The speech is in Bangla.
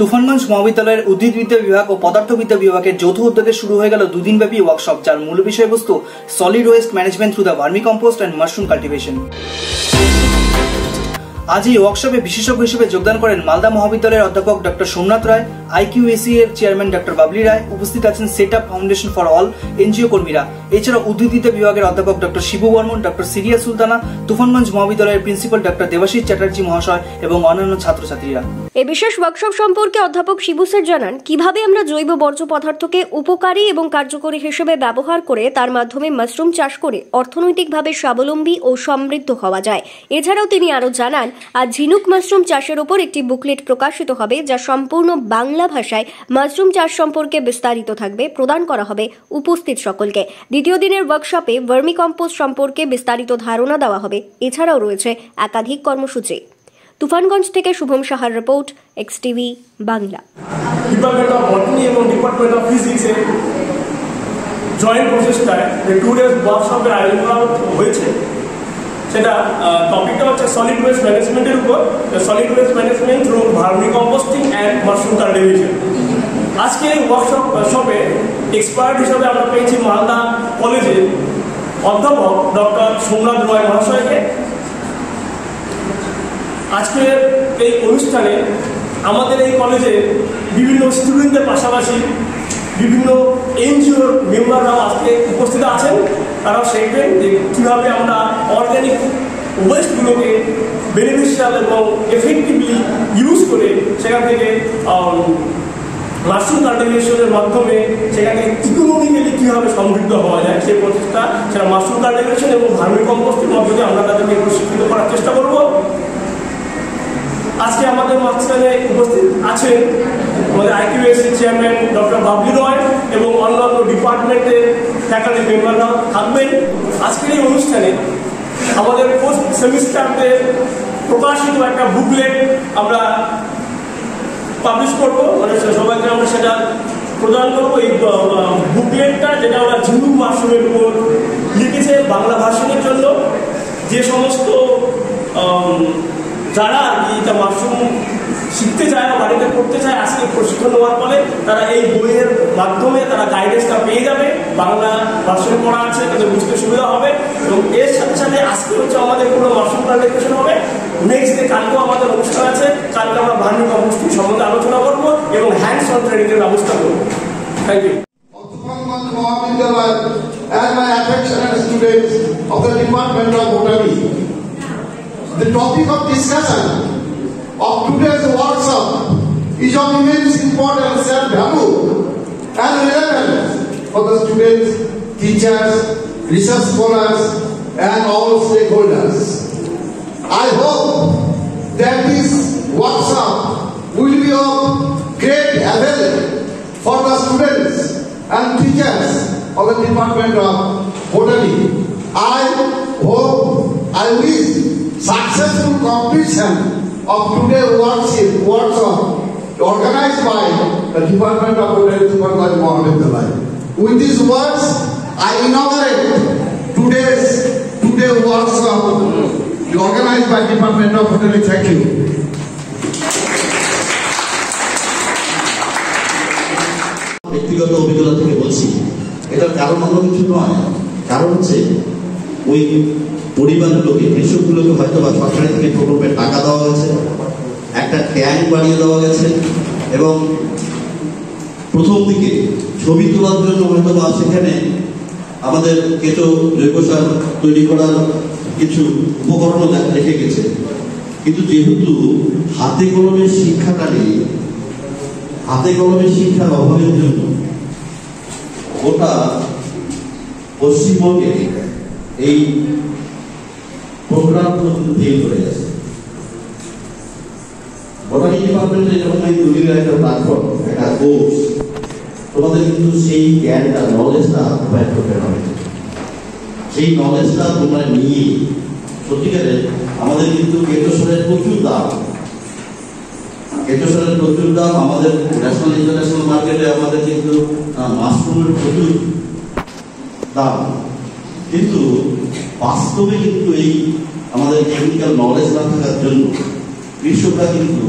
তুফানগঞ্জ মহাবিদ্যালয়ের উদ্ভিদবিদ্যা বিভাগ ও পদার্থবিদ্যা বিভাগের যৌথ উদ্যোগে শুরু হয়ে গেল দুদিনব্যাপী ওয়ার্কশপ, যার মূল বিষয়বস্তু solid waste management through the vermi compost and mushroom cultivation. আজ এই ওয়ার্কশপে বিশেষজ্ঞ হিসেবে যোগদান করেন মালদা মহাবিদ্যালয়ের অধ্যাপক ডক্টর সোমনাথ রায়, IQAC এর চেয়ারম্যান ডক্টর বাবলি রায়, উপস্থিত আছেন set up foundation for all NGO কর্মীরা। এছাড়া উদ্ভিদবিদ্যা বিভাগের অধ্যাপক doctor Shibu Barman, doctor Syria Sultana, Tufanganj মহাবিদ্যালয়ের প্রিন্সিপাল ডক্টর দেবাশিস চ্যাটার্জি মহাশয় এবং অন্যান্য ছাত্রছাত্রীরা। এই বিশেষ ওয়ার্কশপ সম্পর্কে অধ্যাপক শিবু স্যার জানান কিভাবে আমরা জৈব বর্জ্য পদার্থকে উপকারী এবং কার্যকরী হিসেবে ব্যবহার করে তার মাধ্যমে মাশরুম চাষ করে অর্থনৈতিকভাবে স্বাবলম্বী ও সমৃদ্ধ হওয়া যায়। এছাড়াও তিনি আরো জানান, আজ ঝিনুক মাশরুম চাষের উপর একটি বুকলেট প্রকাশিত হবে, যা সম্পূর্ণ বাংলা ভাষায় মাশরুম চাষ সম্পর্কে বিস্তারিত থাকবে, প্রদান করা হবে উপস্থিত সকলকে। দ্বিতীয় দিনের ওয়ার্কশপে ভার্মি কম্পোস্ট সম্পর্কে বিস্তারিত ধারণা দেওয়া হবে। এছাড়াও রয়েছে একাধিক কর্মসূচি। তুফানগঞ্জ থেকে শুভম সাহার report, XTV Bangla. Department of বটানি এবং ডিপার্টমেন্ট অফ ফিজিক্সের জয়েন্ট প্রচেষ্টায় যে 2 ডেজ ওয়ার্কশপের আয়োজন করা হয়েছে, সেটা টপিকটা হচ্ছে সলিড ওয়েস্ট ম্যানেজমেন্টের উপর, solid waste management through vermi composting and mushroom cultivation. আজকে এই ওয়ার্কশপে এক্সপার্ট হিসাবে আমরা পেয়েছি মালদা কলেজের অধ্যাপক ডক্টর সোমনাথ রায় মহাশয়কে। আজকের এই অনুষ্ঠানে আমাদের এই কলেজে বিভিন্ন স্টুডেন্টদের পাশাপাশি বিভিন্ন NGOর মেম্বাররাও আজকে উপস্থিত আছেন। তারাও শিখবেন যে কীভাবে আমরা অর্গ্যানিক ওয়েস্টগুলোকে বেনিফিশিয়াল এবং এফেক্টিভলি ইউজ করে সেখান থেকে মাশরুম কাল্টিভেশনের মাধ্যমে সেখানে ইকোনমিক্যালি কীভাবে সমৃদ্ধ হওয়া যায় সেই প্রচেষ্টা, সেটা মাশরুম কাল্টিভেশন এবং ভার্মি কম্পোস্টের মাধ্যমে আমরা তাদেরকে প্রশিক্ষিত করার চেষ্টা করব। আজকে আমাদের মাঝখানে উপস্থিত আছেন আমাদের IQAC চেয়ারম্যান ডক্টর বাবলি রয় এবং অন্যান্য ডিপার্টমেন্টের ফ্যাকাল্টি মেম্বাররাও থাকবেন। আজকের এই অনুষ্ঠানে আমাদের পোস্ট সেমিস্টারদের প্রকাশিত একটা বুকলেট আমরা পাবলিশ করবো, মানে সবাইকে আমরা সেটা প্রদান করবো। এই বুকলেটটা যেটা আমরা ঝিনুক মাশরুমের উপর লিখেছে বাংলা ভার্সনের জন্য, যে সমস্ত যারা আর কি এটা মাশরুম শিখতে চায় বা বাড়িতে করতে চায়, আজকে প্রশিক্ষণ নেওয়ার ফলে তারা এই বইয়ের মাধ্যমে তারা গাইডেন্সটা পেয়ে যাবে। বাংলা ভার্সন পড়া আছে, তাদের বুঝতে সুবিধা হবে। এবং এর সাথে সাথে আজকে হচ্ছে আমাদের কোনো মাশরুম কাল্টিভেশন হবে। নেক্সট ডে কালকেও আমাদের অনুষ্ঠান আছে, কালকে আমরা ভার্মি কম্পোস্টিং সম্বন্ধে আলোচনা করবো এবং হ্যান্ডস অন ট্রেনিং এর ব্যবস্থা করবো। Thank you. And my affectionate students of the Department of Botany, the topic of discussion of today's workshop is of immense importance and value and relevance for the students, teachers, research scholars and all stakeholders. I hope that this workshop will be of great avail for the students and teachers of the Department of Botany. I hope, I wish successful completion of today's workshop organized by the Department of Botany, Tufanganj Mahavidyalaya. With these words, I inaugurate today's workshop organized by Department of Botany. Thank you. ব্যক্তিগত অভিজ্ঞতা থেকে বলছি, এটার কারণ অন্য কিছু নয়। কারণ হচ্ছে ওই পরিবারগুলোকে, কৃষকগুলোকে হয়তো বা সরকারি থেকে প্রকল্পের টাকা দেওয়া হয়েছে, একটা ট্যাঙ্ক বানিয়ে দেওয়া গেছে এবং প্রথম দিকে ছবি তোলার জন্য হয়তো বা সেখানে আমাদের কেঁচো জৈব সার তৈরি করার কিছু উপকরণও রেখে গেছে। কিন্তু যেহেতু হাতে কলমের শিক্ষাটা নেই, হাতে কলমের শিক্ষার অভাবের জন্য গোটা পশ্চিমবঙ্গে এই প্রোগ্রামগুলো কিন্তু ফেল করে গেছে। বটানি ডিপার্টমেন্টে যখন এই দুদিনের একটা প্ল্যাটফর্ম, একটা কোর্স, তোমাদের কিন্তু সেই জ্ঞানটা, নলেজটা প্রোভাইড করতে হবে। সেই নলেজটা তোমরা নিয়ে সত্যিকারে আমাদের কিন্তু কেঁচো সারের প্রচুর দাম, কেঁচো সারের প্রচুর দাম। আমাদের ন্যাশনাল ইন্টারন্যাশনাল মার্কেটে আমাদের কিন্তু মাশরুমের প্রচুর দাম, কিন্তু বাস্তবে কিন্তু এই আমাদের টেকনিক্যাল নলেজ না থাকার জন্য কৃষকরা কিন্তু